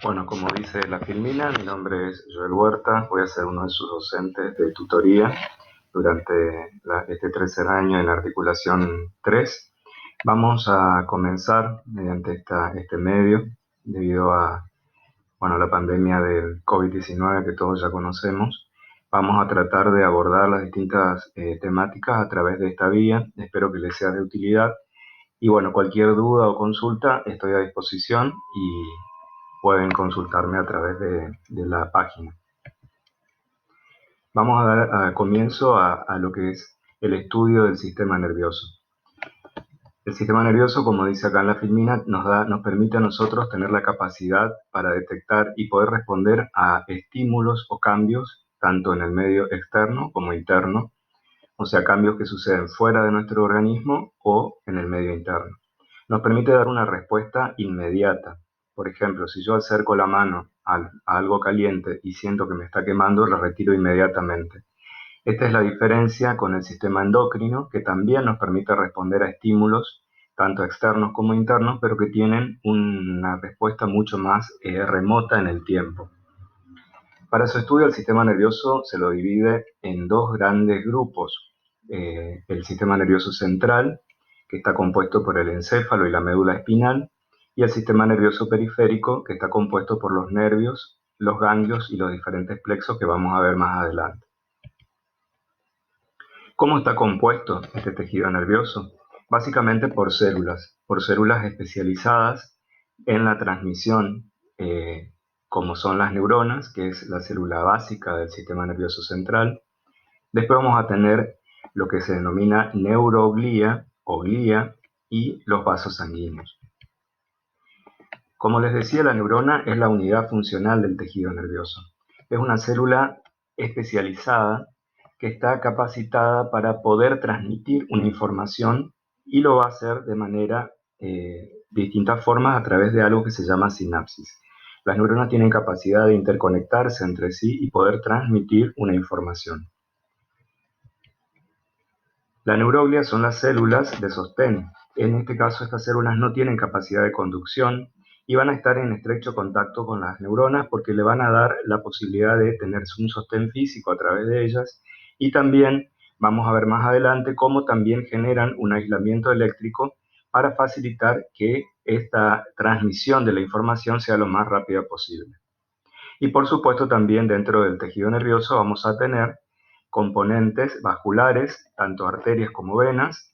Bueno, como dice la filmina, mi nombre es Joel Huerta, voy a ser uno de sus docentes de tutoría durante este tercer año en articulación 3. Vamos a comenzar mediante este medio, debido a la pandemia del COVID-19 que todos ya conocemos. Vamos a tratar de abordar las distintas temáticas a través de esta vía. Espero que les sea de utilidad. Y bueno, cualquier duda o consulta estoy a disposición y pueden consultarme a través de la página. Vamos a dar comienzo a lo que es el estudio del sistema nervioso. El sistema nervioso, como dice acá en la filmina, nos permite a nosotros tener la capacidad para detectar y poder responder a estímulos o cambios, tanto en el medio externo como interno, o sea, cambios que suceden fuera de nuestro organismo o en el medio interno. Nos permite dar una respuesta inmediata. Por ejemplo, si yo acerco la mano a algo caliente y siento que me está quemando, la retiro inmediatamente. Esta es la diferencia con el sistema endocrino, que también nos permite responder a estímulos, tanto externos como internos, pero que tienen una respuesta mucho más remota en el tiempo. Para su estudio, el sistema nervioso se lo divide en dos grandes grupos. El sistema nervioso central, que está compuesto por el encéfalo y la médula espinal, y el sistema nervioso periférico, que está compuesto por los nervios, los ganglios y los diferentes plexos que vamos a ver más adelante. ¿Cómo está compuesto este tejido nervioso? Básicamente por células especializadas en la transmisión, como son las neuronas, que es la célula básica del sistema nervioso central. Después vamos a tener lo que se denomina neuroglía o glía y los vasos sanguíneos. Como les decía, la neurona es la unidad funcional del tejido nervioso. Es una célula especializada que está capacitada para poder transmitir una información y lo va a hacer de distintas formas a través de algo que se llama sinapsis. Las neuronas tienen capacidad de interconectarse entre sí y poder transmitir una información. La neuroglia son las células de sostén. En este caso, estas células no tienen capacidad de conducción y van a estar en estrecho contacto con las neuronas porque le van a dar la posibilidad de tener un sostén físico a través de ellas, y también vamos a ver más adelante cómo también generan un aislamiento eléctrico para facilitar que esta transmisión de la información sea lo más rápida posible. Y por supuesto también dentro del tejido nervioso vamos a tener componentes vasculares, tanto arterias como venas,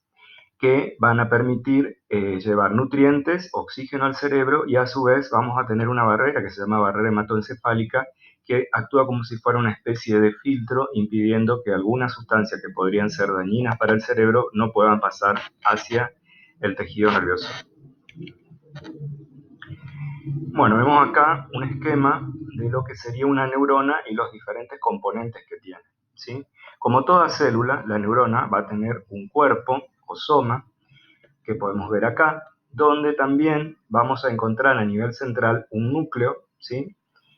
que van a permitir llevar nutrientes, oxígeno al cerebro, y a su vez vamos a tener una barrera que se llama barrera hematoencefálica, que actúa como si fuera una especie de filtro, impidiendo que algunas sustancias que podrían ser dañinas para el cerebro no puedan pasar hacia el tejido nervioso. Bueno, vemos acá un esquema de lo que sería una neurona y los diferentes componentes que tiene, ¿sí? Como toda célula, la neurona va a tener un cuerpo o soma, que podemos ver acá, donde también vamos a encontrar a nivel central un núcleo, ¿sí?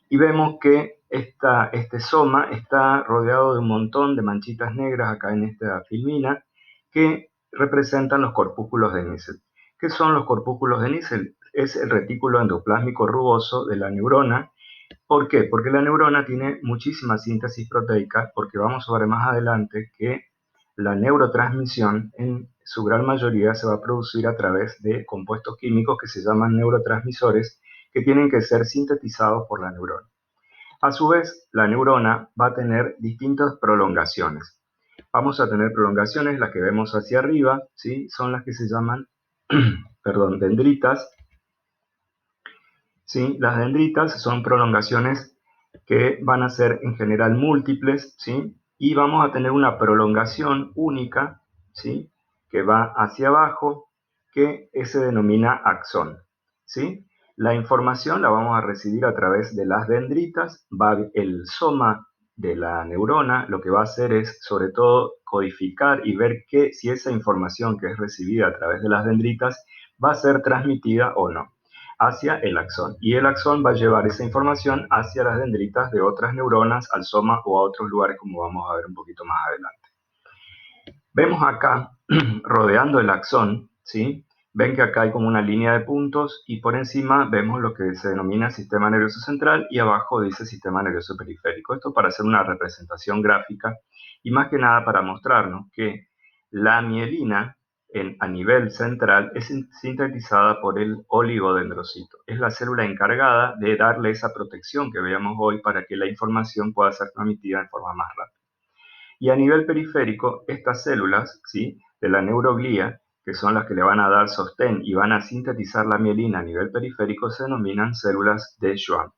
Y vemos que este soma está rodeado de un montón de manchitas negras acá en esta filmina, que representan los corpúsculos de Nissen. ¿Qué son los corpúsculos de Nissen? Es el retículo endoplásmico rugoso de la neurona. ¿Por qué? Porque la neurona tiene muchísima síntesis proteica, porque vamos a ver más adelante que la neurotransmisión en su gran mayoría se va a producir a través de compuestos químicos que se llaman neurotransmisores, que tienen que ser sintetizados por la neurona. A su vez, la neurona va a tener distintas prolongaciones. Vamos a tener prolongaciones, las que vemos hacia arriba, ¿sí? Son las que se llaman dendritas. ¿Sí? Las dendritas son prolongaciones que van a ser en general múltiples, ¿sí? Y vamos a tener una prolongación única, ¿sí? Que va hacia abajo, que se denomina axón, ¿sí? La información la vamos a recibir a través de las dendritas. El soma de la neurona lo que va a hacer es, sobre todo, codificar y ver si esa información que es recibida a través de las dendritas va a ser transmitida o no hacia el axón, y el axón va a llevar esa información hacia las dendritas de otras neuronas, al soma o a otros lugares, como vamos a ver un poquito más adelante. Vemos acá, rodeando el axón, ¿sí? Ven que acá hay como una línea de puntos y por encima vemos lo que se denomina sistema nervioso central y abajo dice sistema nervioso periférico. Esto para hacer una representación gráfica y más que nada para mostrarnos que la mielina a nivel central es sintetizada por el oligodendrocito. Es la célula encargada de darle esa protección que veíamos hoy para que la información pueda ser transmitida de forma más rápida. Y a nivel periférico, estas células, ¿sí?, de la neuroglía, que son las que le van a dar sostén y van a sintetizar la mielina a nivel periférico, se denominan células de Schwann.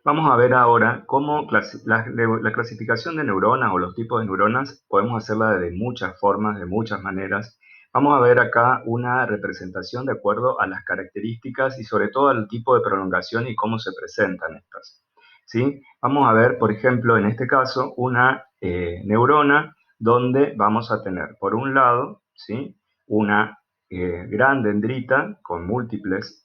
Vamos a ver ahora cómo la clasificación de neuronas o los tipos de neuronas podemos hacerla de muchas formas, de muchas maneras. Vamos a ver acá una representación de acuerdo a las características y sobre todo al tipo de prolongación y cómo se presentan estas. ¿Sí? Vamos a ver, por ejemplo, en este caso, una neurona donde vamos a tener, por un lado, ¿sí?, una gran dendrita con múltiples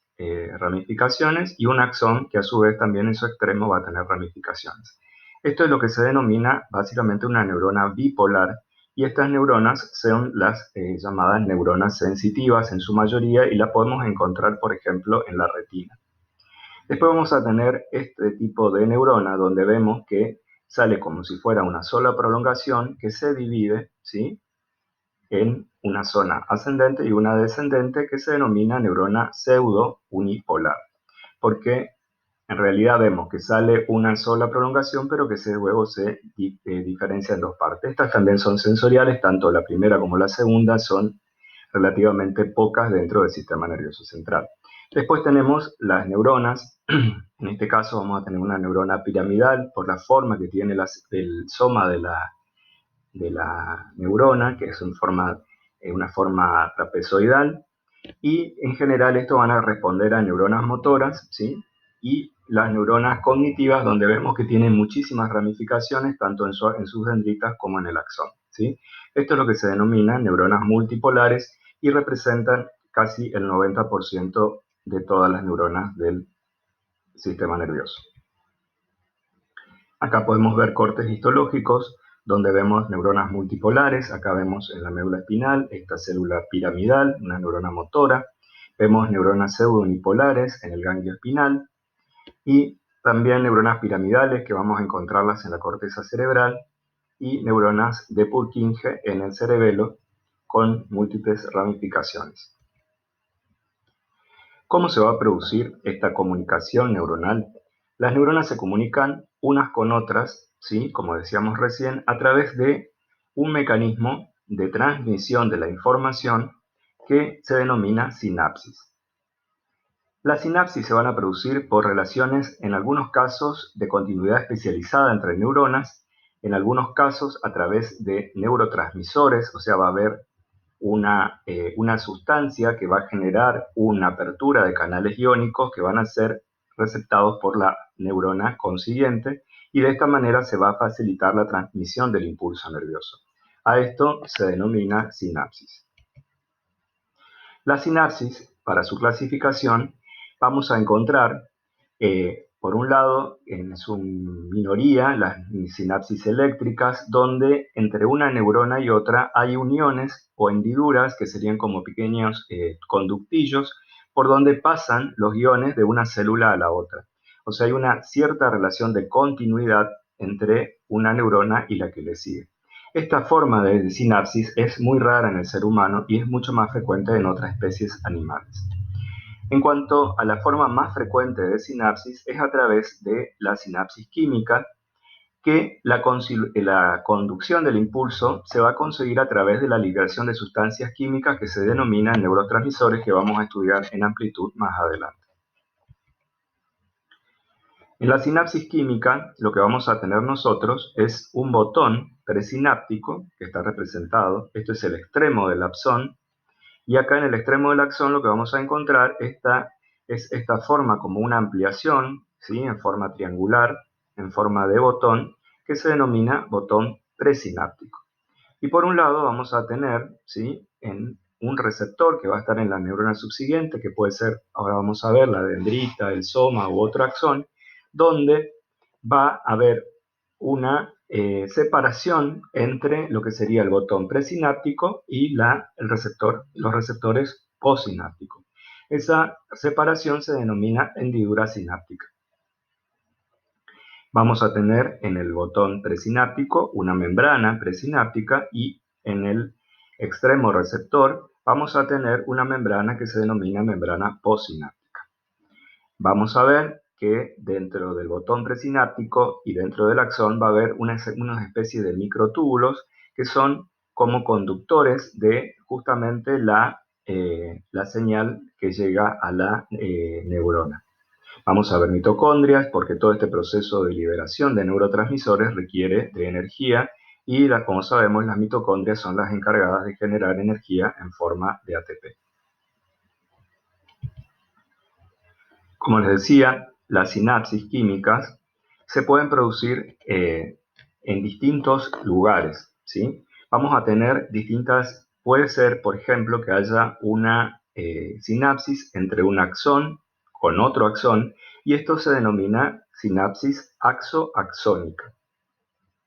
ramificaciones y un axón que a su vez también en su extremo va a tener ramificaciones. Esto es lo que se denomina básicamente una neurona bipolar y estas neuronas son las llamadas neuronas sensitivas en su mayoría y las podemos encontrar, por ejemplo, en la retina. Después vamos a tener este tipo de neurona donde vemos que sale como si fuera una sola prolongación que se divide, ¿sí?, en una zona ascendente y una descendente que se denomina neurona pseudo-unipolar, porque en realidad vemos que sale una sola prolongación, pero que luego se diferencia en dos partes. Estas también son sensoriales, tanto la primera como la segunda son relativamente pocas dentro del sistema nervioso central. Después tenemos las neuronas. En este caso vamos a tener una neurona piramidal por la forma que tiene el soma de la neurona, que es una forma trapezoidal, y en general esto van a responder a neuronas motoras, ¿sí?, y las neuronas cognitivas, donde vemos que tienen muchísimas ramificaciones, tanto en sus dendritas como en el axón, ¿sí? Esto es lo que se denomina neuronas multipolares y representan casi el 90% de todas las neuronas del sistema nervioso. Acá podemos ver cortes histológicos donde vemos neuronas multipolares. Acá vemos en la médula espinal esta célula piramidal, una neurona motora. Vemos neuronas pseudounipolares en el ganglio espinal y también neuronas piramidales que vamos a encontrarlas en la corteza cerebral y neuronas de Purkinje en el cerebelo con múltiples ramificaciones. ¿Cómo se va a producir esta comunicación neuronal? Las neuronas se comunican unas con otras, ¿sí?, como decíamos recién, a través de un mecanismo de transmisión de la información que se denomina sinapsis. Las sinapsis se van a producir por relaciones, en algunos casos, de continuidad especializada entre neuronas, en algunos casos a través de neurotransmisores, o sea, va a haber una sustancia que va a generar una apertura de canales iónicos que van a ser receptados por la neurona consiguiente y de esta manera se va a facilitar la transmisión del impulso nervioso. A esto se denomina sinapsis. La sinapsis, para su clasificación, vamos a encontrar, por un lado, en su minoría, las sinapsis eléctricas, donde entre una neurona y otra hay uniones o hendiduras, que serían como pequeños conductillos, por donde pasan los iones de una célula a la otra. O sea, hay una cierta relación de continuidad entre una neurona y la que le sigue. Esta forma de sinapsis es muy rara en el ser humano y es mucho más frecuente en otras especies animales. En cuanto a la forma más frecuente de sinapsis, es a través de la sinapsis química, que la conducción del impulso se va a conseguir a través de la liberación de sustancias químicas que se denominan neurotransmisores, que vamos a estudiar en amplitud más adelante. En la sinapsis química, lo que vamos a tener nosotros es un botón presináptico, que está representado. Esto es el extremo del axón. Y acá en el extremo del axón lo que vamos a encontrar es esta forma como una ampliación, ¿sí?, en forma triangular, en forma de botón, que se denomina botón presináptico. Y por un lado vamos a tener, ¿sí?, en un receptor que va a estar en la neurona subsiguiente, que puede ser, ahora vamos a ver, la dendrita, el soma u otro axón, donde va a haber una separación entre lo que sería el botón presináptico y los receptores postsinápticos. Esa separación se denomina hendidura sináptica. Vamos a tener en el botón presináptico una membrana presináptica y en el extremo receptor vamos a tener una membrana que se denomina membrana postsináptica. Vamos a ver que dentro del botón presináptico y dentro del axón va a haber una especie de microtúbulos que son como conductores de justamente la señal que llega a la neurona. Vamos a ver mitocondrias porque todo este proceso de liberación de neurotransmisores requiere de energía y como sabemos las mitocondrias son las encargadas de generar energía en forma de ATP. Como les decía, las sinapsis químicas se pueden producir en distintos lugares, ¿sí? Vamos a tener puede ser, por ejemplo, que haya una sinapsis entre un axón con otro axón, y esto se denomina sinapsis axo-axónica,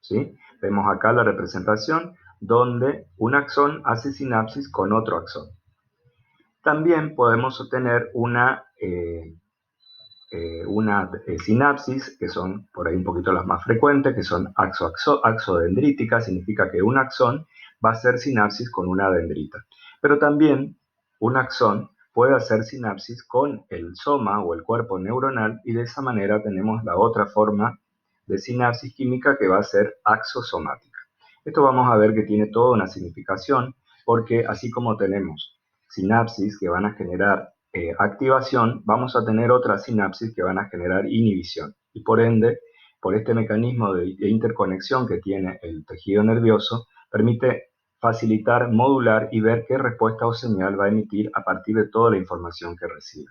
¿sí? Vemos acá la representación donde un axón hace sinapsis con otro axón. También podemos tener una sinapsis, que son por ahí un poquito las más frecuentes, que son axodendríticas, significa que un axón va a hacer sinapsis con una dendrita. Pero también un axón puede hacer sinapsis con el soma o el cuerpo neuronal y de esa manera tenemos la otra forma de sinapsis química que va a ser axosomática. Esto vamos a ver que tiene toda una significación porque así como tenemos sinapsis que van a generar activación, vamos a tener otras sinapsis que van a generar inhibición. Y por ende, por este mecanismo de interconexión que tiene el tejido nervioso, permite facilitar, modular y ver qué respuesta o señal va a emitir a partir de toda la información que recibe.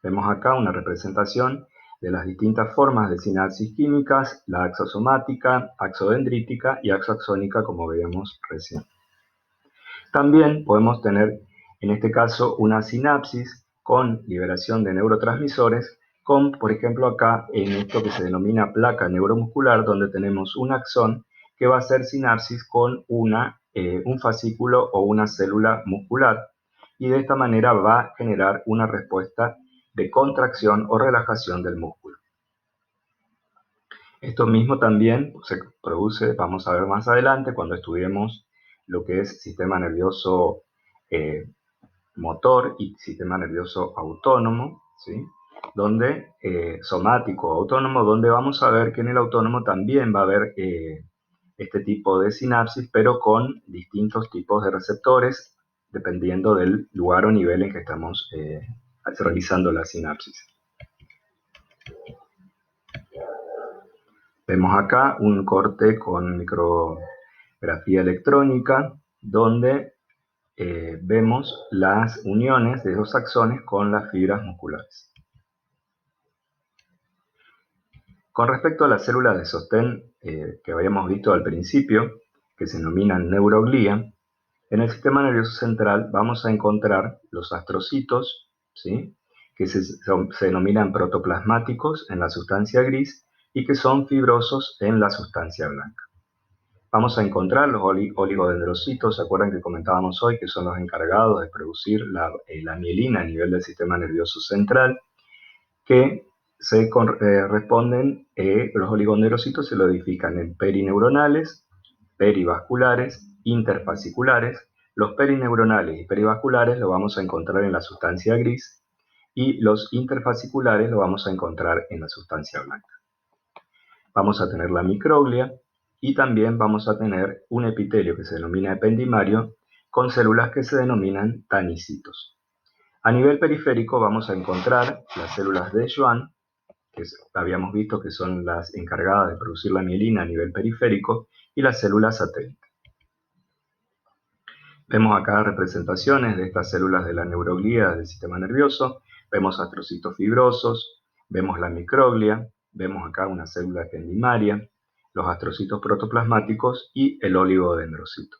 Vemos acá una representación de las distintas formas de sinapsis químicas, la axosomática, axodendrítica y axoaxónica, como veíamos recién. También podemos tener, en este caso, una sinapsis con liberación de neurotransmisores, con, por ejemplo, acá en esto que se denomina placa neuromuscular, donde tenemos un axón que va a hacer sinapsis con un fascículo o una célula muscular, y de esta manera va a generar una respuesta de contracción o relajación del músculo. Esto mismo también se produce, vamos a ver más adelante, cuando estudiemos lo que es sistema nervioso motor y sistema nervioso autónomo, ¿sí? Donde somático o autónomo, donde vamos a ver que en el autónomo también va a haber este tipo de sinapsis, pero con distintos tipos de receptores, dependiendo del lugar o nivel en que estamos realizando la sinapsis. Vemos acá un corte con micrografía electrónica, donde vemos las uniones de dos axones con las fibras musculares. Con respecto a las células de sostén que habíamos visto al principio, que se denominan neuroglía, en el sistema nervioso central vamos a encontrar los astrocitos, ¿sí? Que se denominan protoplasmáticos en la sustancia gris y que son fibrosos en la sustancia blanca. Vamos a encontrar los oligodendrocitos, ¿se acuerdan que comentábamos hoy que son los encargados de producir la mielina a nivel del sistema nervioso central? Que responden, los oligodendrocitos se lo edifican en perineuronales, perivasculares, interfasciculares. Los perineuronales y perivasculares lo vamos a encontrar en la sustancia gris y los interfasciculares lo vamos a encontrar en la sustancia blanca. Vamos a tener la microglia y también vamos a tener un epitelio que se denomina ependimario con células que se denominan tanicitos. A nivel periférico vamos a encontrar las células de Schwann, que habíamos visto que son las encargadas de producir la mielina a nivel periférico, y las células satélite. Vemos acá representaciones de estas células de la neuroglía del sistema nervioso, vemos astrocitos fibrosos, vemos la microglia, vemos acá una célula ependimaria, los astrocitos protoplasmáticos y el oligodendrocito.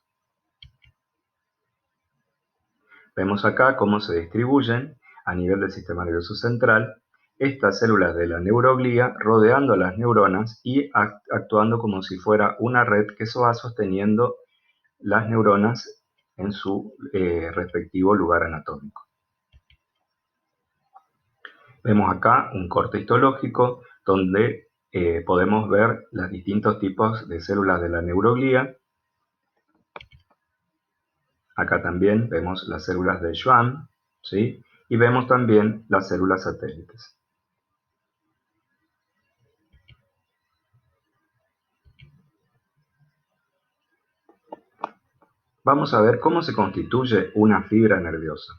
Vemos acá cómo se distribuyen a nivel del sistema nervioso central estas células de la neuroglía rodeando a las neuronas y actuando como si fuera una red que se va sosteniendo las neuronas en su respectivo lugar anatómico. Vemos acá un corte histológico donde podemos ver los distintos tipos de células de la neuroglía. Acá también vemos las células de Schwann, ¿sí? Y vemos también las células satélites. Vamos a ver cómo se constituye una fibra nerviosa.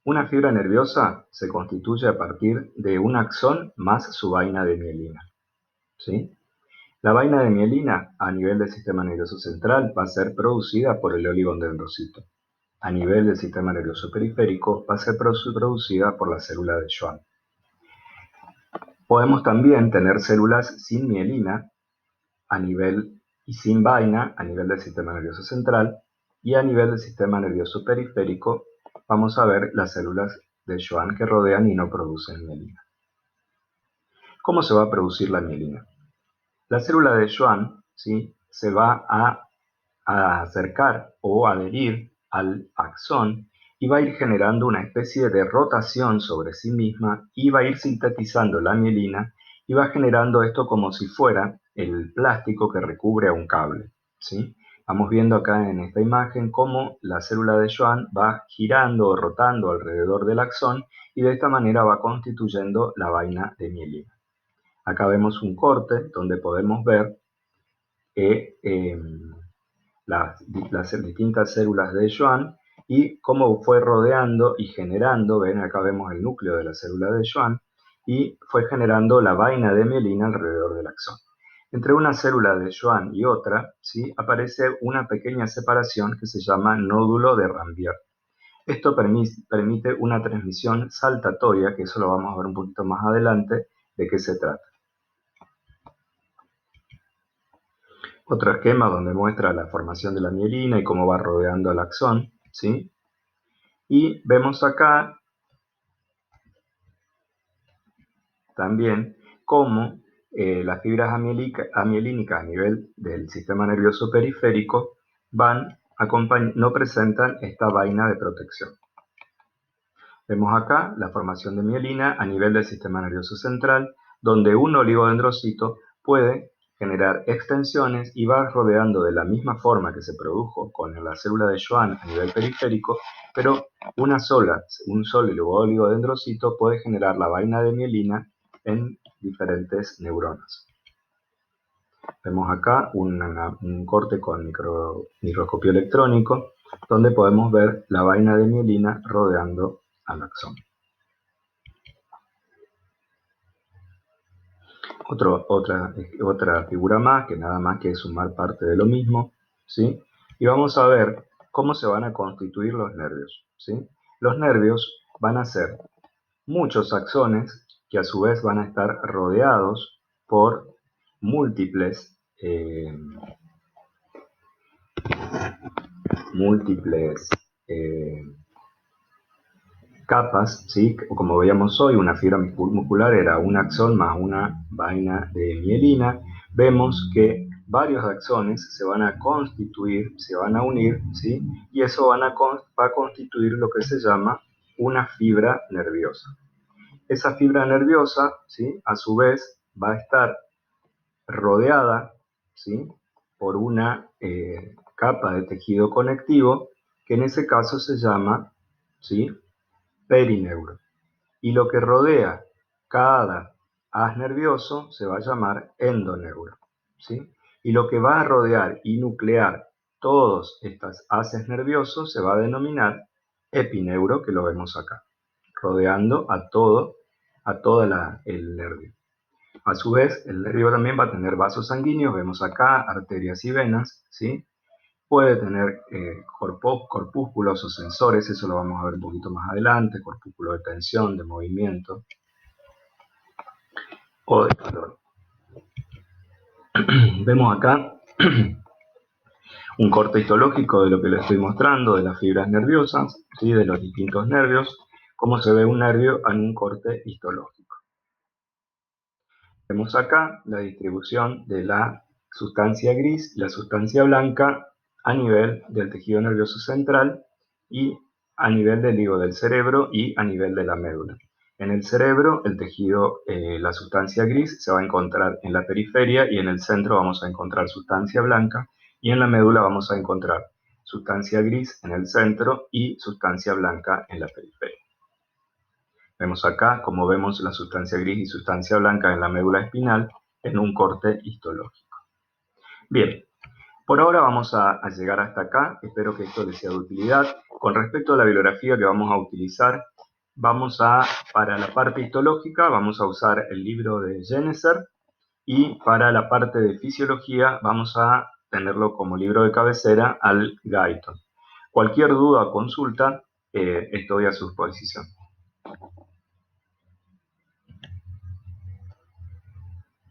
Una fibra nerviosa se constituye a partir de un axón más su vaina de mielina, ¿sí? La vaina de mielina a nivel del sistema nervioso central va a ser producida por el oligodendrocito. A nivel del sistema nervioso periférico va a ser producida por la célula de Schwann. Podemos también tener células sin mielina a nivel y sin vaina a nivel del sistema nervioso central, y a nivel del sistema nervioso periférico vamos a ver las células de Schwann que rodean y no producen mielina. ¿Cómo se va a producir la mielina? La célula de Schwann, ¿sí?, se va a acercar o adherir al axón y va a ir generando una especie de rotación sobre sí misma y va a ir sintetizando la mielina y va generando esto como si fuera el plástico que recubre a un cable, ¿sí? Vamos viendo acá en esta imagen cómo la célula de Schwann va girando o rotando alrededor del axón y de esta manera va constituyendo la vaina de mielina. Acá vemos un corte donde podemos ver que las distintas células de Schwann y cómo fue rodeando y generando, ven, acá vemos el núcleo de la célula de Schwann, y fue generando la vaina de mielina alrededor del axón. Entre una célula de Schwann y otra, ¿sí?, aparece una pequeña separación que se llama nódulo de Ranvier. Esto permite una transmisión saltatoria, que eso lo vamos a ver un poquito más adelante, de qué se trata. Otro esquema donde muestra la formación de la mielina y cómo va rodeando el axón, ¿sí? Y vemos acá también cómo las fibras amielínicas a nivel del sistema nervioso periférico no presentan esta vaina de protección. Vemos acá la formación de mielina a nivel del sistema nervioso central, donde un oligodendrocito puede generar extensiones y va rodeando de la misma forma que se produjo con la célula de Schwann a nivel periférico, pero un solo oligodendrocito puede generar la vaina de mielina en diferentes neuronas. Vemos acá un corte con microscopio electrónico, donde podemos ver la vaina de mielina rodeando al axón. Otra figura más, que nada más que es sumar parte de lo mismo, ¿sí? Y vamos a ver cómo se van a constituir los nervios, ¿sí? Los nervios van a ser muchos axones que a su vez van a estar rodeados por múltiples capas, ¿sí? Como veíamos hoy, una fibra muscular era un axón más una vaina de mielina. Vemos que varios axones se van a constituir, se van a unir, ¿sí? Y eso va a constituir lo que se llama una fibra nerviosa. Esa fibra nerviosa, ¿sí?, a su vez va a estar rodeada, ¿sí?, por una capa de tejido conectivo que en ese caso se llama, ¿sí?, perineuro. Y lo que rodea cada haz nervioso se va a llamar endoneuro, ¿sí? Y lo que va a rodear y nuclear todos estos haces nerviosos se va a denominar epineuro, que lo vemos acá, rodeando a todo el nervio. A su vez, el nervio también va a tener vasos sanguíneos, vemos acá arterias y venas, ¿sí? Puede tener corpúsculos o sensores, eso lo vamos a ver un poquito más adelante, corpúsculos de tensión, de movimiento o de calor. Vemos acá un corte histológico de lo que les estoy mostrando, de las fibras nerviosas, ¿sí?, de los distintos nervios, cómo se ve un nervio en un corte histológico. Vemos acá la distribución de la sustancia gris y la sustancia blanca a nivel del tejido nervioso central y a nivel del higo del cerebro y a nivel de la médula. En el cerebro, el tejido, la sustancia gris se va a encontrar en la periferia y en el centro vamos a encontrar sustancia blanca y en la médula vamos a encontrar sustancia gris en el centro y sustancia blanca en la periferia. Vemos acá como vemos la sustancia gris y sustancia blanca en la médula espinal en un corte histológico. Bien, por ahora vamos a llegar hasta acá. Espero que esto les sea de utilidad. Con respecto a la bibliografía que vamos a utilizar, para la parte histológica, vamos a usar el libro de Jenneser y para la parte de fisiología vamos a tenerlo como libro de cabecera al Guyton. Cualquier duda o consulta, estoy a su disposición.